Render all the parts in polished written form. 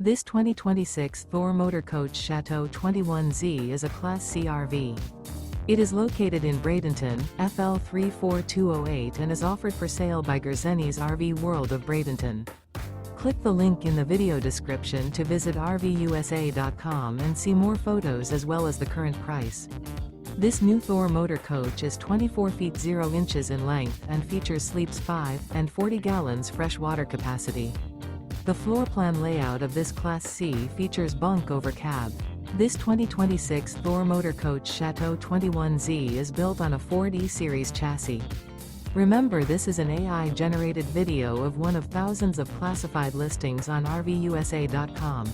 This 2026 Thor Motor Coach Chateau 21Z is a Class C RV. It is located in Bradenton, FL 34208 and is offered for sale by Gerzeny's RV World of Bradenton. Click the link in the video description to visit RVUSA.com and see more photos as well as the current price. This new Thor Motor Coach is 24 feet 0 inches in length and features sleeps 5 and 40 gallons fresh water capacity. The floor plan layout of this Class C features Bunk Over Cab. This 2026 Thor Motor Coach Chateau 21Z is built on a Ford E-Series chassis. Remember, this is an AI-generated video of one of thousands of classified listings on RVUSA.com.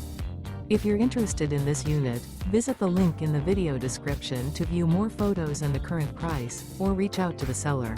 If you're interested in this unit, visit the link in the video description to view more photos and the current price, or reach out to the seller.